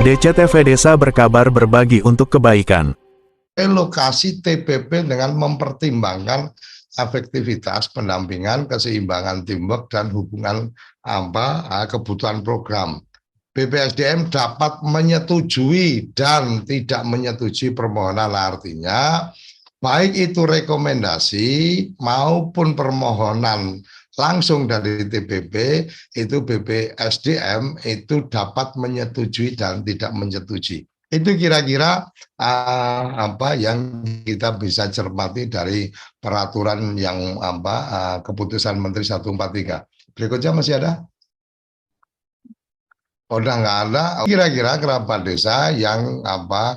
DCTV Desa berkabar berbagi untuk kebaikan. Relokasi TPP dengan mempertimbangkan efektivitas pendampingan, keseimbangan teamwork dan hubungan kebutuhan program. BPSDM dapat menyetujui dan tidak menyetujui permohonan, artinya baik itu rekomendasi maupun permohonan langsung dari TPP, itu BPSDM itu dapat menyetujui dan tidak menyetujui. Itu kira-kira apa yang kita bisa cermati dari peraturan yang keputusan Menteri 143. Berikutnya masih ada? Udah nggak ada. Kira-kira kerabat desa yang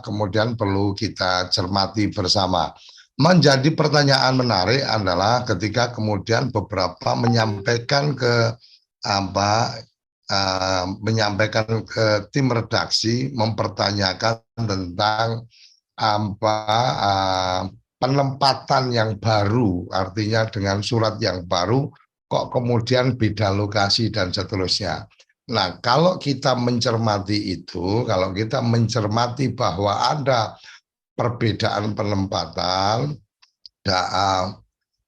kemudian perlu kita cermati bersama. Menjadi pertanyaan menarik adalah ketika kemudian beberapa menyampaikan ke menyampaikan ke tim redaksi, mempertanyakan tentang penempatan yang baru, artinya dengan surat yang baru kok kemudian beda lokasi dan seterusnya. Nah, kalau kita mencermati itu, kalau kita mencermati bahwa ada perbedaan penempatan,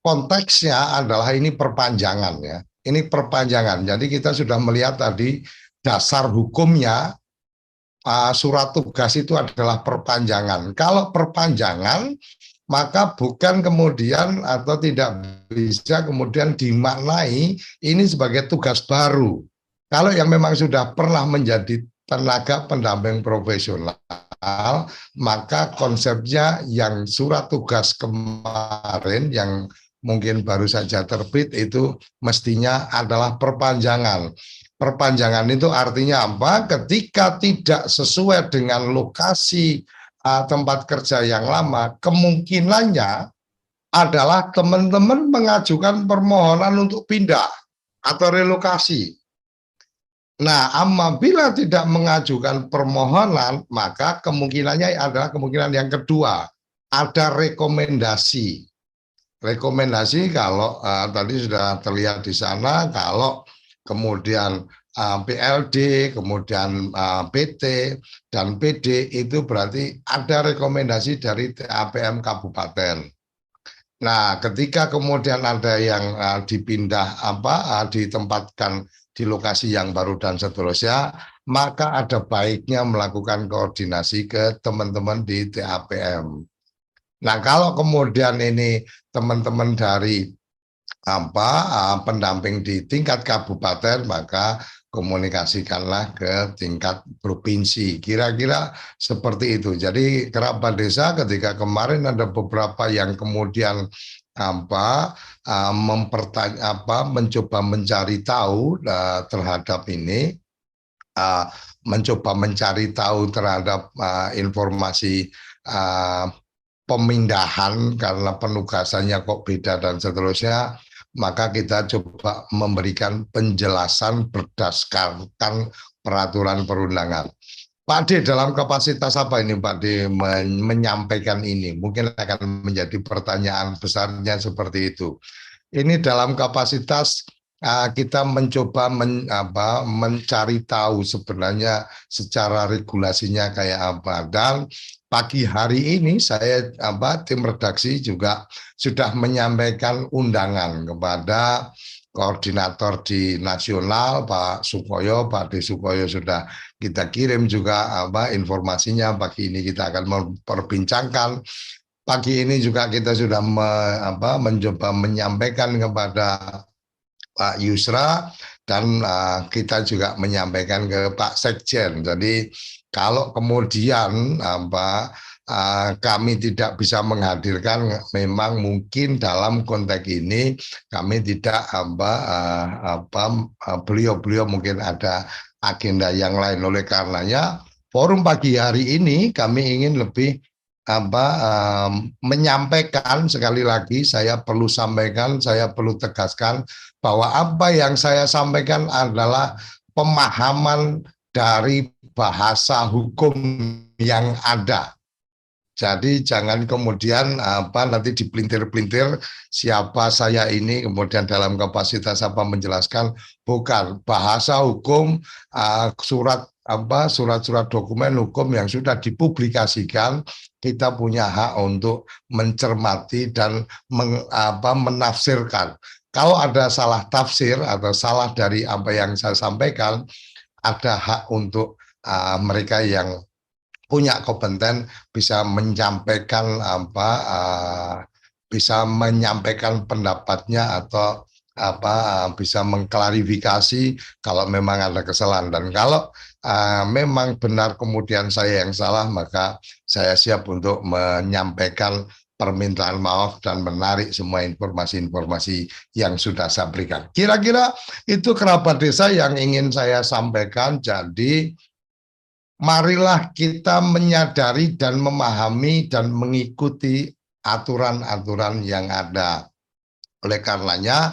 konteksnya adalah ini perpanjangan ya. Ini perpanjangan. Jadi kita sudah melihat tadi dasar hukumnya surat tugas itu adalah perpanjangan. Kalau perpanjangan maka bukan kemudian atau tidak bisa kemudian dimaknai ini sebagai tugas baru. Kalau yang memang sudah pernah menjadi tenaga pendamping profesional, maka konsepnya yang surat tugas kemarin yang mungkin baru saja terbit itu mestinya adalah perpanjangan. Perpanjangan itu artinya apa? Ketika tidak sesuai dengan lokasi tempat kerja yang lama, kemungkinannya adalah teman-teman mengajukan permohonan untuk pindah atau relokasi. Nah, apabila tidak mengajukan permohonan, maka kemungkinannya adalah kemungkinan yang kedua, ada rekomendasi. Rekomendasi kalau tadi sudah terlihat di sana, kalau kemudian PLD, kemudian PT, dan PD itu berarti ada rekomendasi dari TAPM Kabupaten. Nah, ketika kemudian ada yang dipindah ditempatkan di lokasi yang baru dan seterusnya, maka ada baiknya melakukan koordinasi ke teman-teman di TAPM. Nah, kalau kemudian ini teman-teman dari pendamping di tingkat kabupaten, maka komunikasikanlah ke tingkat provinsi. Kira-kira seperti itu. Jadi kerabat desa ketika kemarin ada beberapa yang kemudian mencoba mencari tahu terhadap ini, mencoba mencari tahu terhadap informasi pemindahan karena penugasannya kok beda dan seterusnya, maka kita coba memberikan penjelasan berdasarkan peraturan perundangan. Pak D, dalam kapasitas apa ini Pak D menyampaikan ini? Mungkin akan menjadi pertanyaan besarnya seperti itu. Ini dalam kapasitas kita mencoba mencari tahu sebenarnya secara regulasinya kayak apa. Dan pagi hari ini saya tim redaksi juga sudah menyampaikan undangan kepada koordinator di nasional Pak Sukoyo, Pak D Sukoyo sudah kita kirim juga informasinya. Pagi ini kita akan memperbincangkan. Pagi ini juga kita sudah mencoba menyampaikan kepada Pak Yusra dan kita juga menyampaikan ke Pak Sekjen. Jadi kalau kemudian kami tidak bisa menghadirkan, memang mungkin dalam konteks ini kami tidak beliau mungkin ada agenda yang lain. Oleh karenanya forum pagi hari ini kami ingin lebih menyampaikan, sekali lagi saya perlu sampaikan, saya perlu tegaskan bahwa apa yang saya sampaikan adalah pemahaman dari bahasa hukum yang ada. Jadi jangan kemudian nanti dipelintir-pelintir siapa saya ini kemudian dalam kapasitas menjelaskan, bukan bahasa hukum surat surat-surat dokumen hukum yang sudah dipublikasikan, kita punya hak untuk mencermati dan menafsirkan. Kalau ada salah tafsir atau salah dari apa yang saya sampaikan, ada hak untuk mereka yang punya kompeten bisa menyampaikan bisa menyampaikan pendapatnya atau bisa mengklarifikasi kalau memang ada kesalahan, dan kalau memang benar kemudian saya yang salah, maka saya siap untuk menyampaikan permintaan maaf dan menarik semua informasi-informasi yang sudah saya berikan. Kira-kira itu kerabat desa yang ingin saya sampaikan. Jadi marilah kita menyadari dan memahami dan mengikuti aturan-aturan yang ada. Oleh karenanya,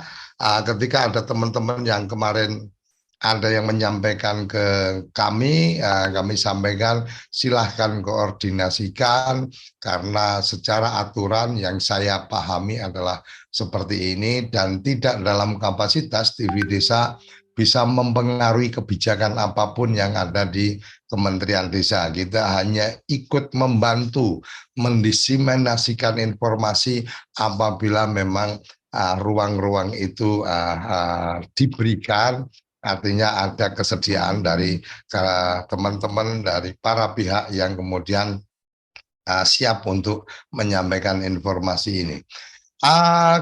ketika ada teman-teman yang kemarin ada yang menyampaikan ke kami, kami sampaikan silahkan koordinasikan, karena secara aturan yang saya pahami adalah seperti ini, dan tidak dalam kapasitas TV Desa bisa mempengaruhi kebijakan apapun yang ada di Kementerian Desa. Kita hanya ikut membantu mendiseminasikan informasi apabila memang ruang-ruang itu diberikan, artinya ada kesediaan dari teman-teman, dari para pihak yang kemudian siap untuk menyampaikan informasi ini.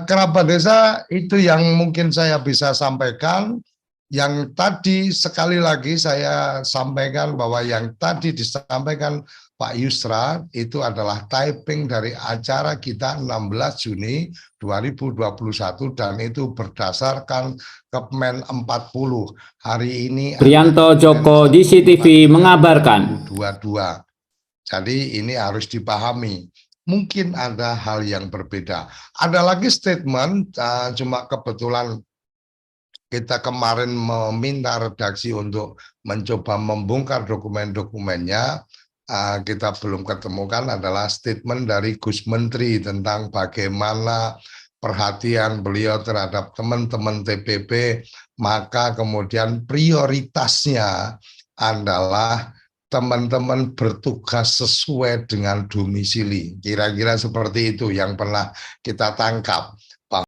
Kerabat desa, itu yang mungkin saya bisa sampaikan. Yang tadi sekali lagi saya sampaikan bahwa yang tadi disampaikan Pak Yusra itu adalah typing dari acara kita 16 Juni 2021, dan itu berdasarkan Kepmen 40. Hari ini Priyanto Joko di CTV mengabarkan. 2022. Jadi ini harus dipahami. Mungkin ada hal yang berbeda. Ada lagi statement, cuma kebetulan kita kemarin meminta redaksi untuk mencoba membongkar dokumen-dokumennya, kita belum ketemukan, adalah statement dari Gus Menteri tentang bagaimana perhatian beliau terhadap teman-teman TPP, maka kemudian prioritasnya adalah teman-teman bertugas sesuai dengan domisili. Kira-kira seperti itu yang pernah kita tangkap.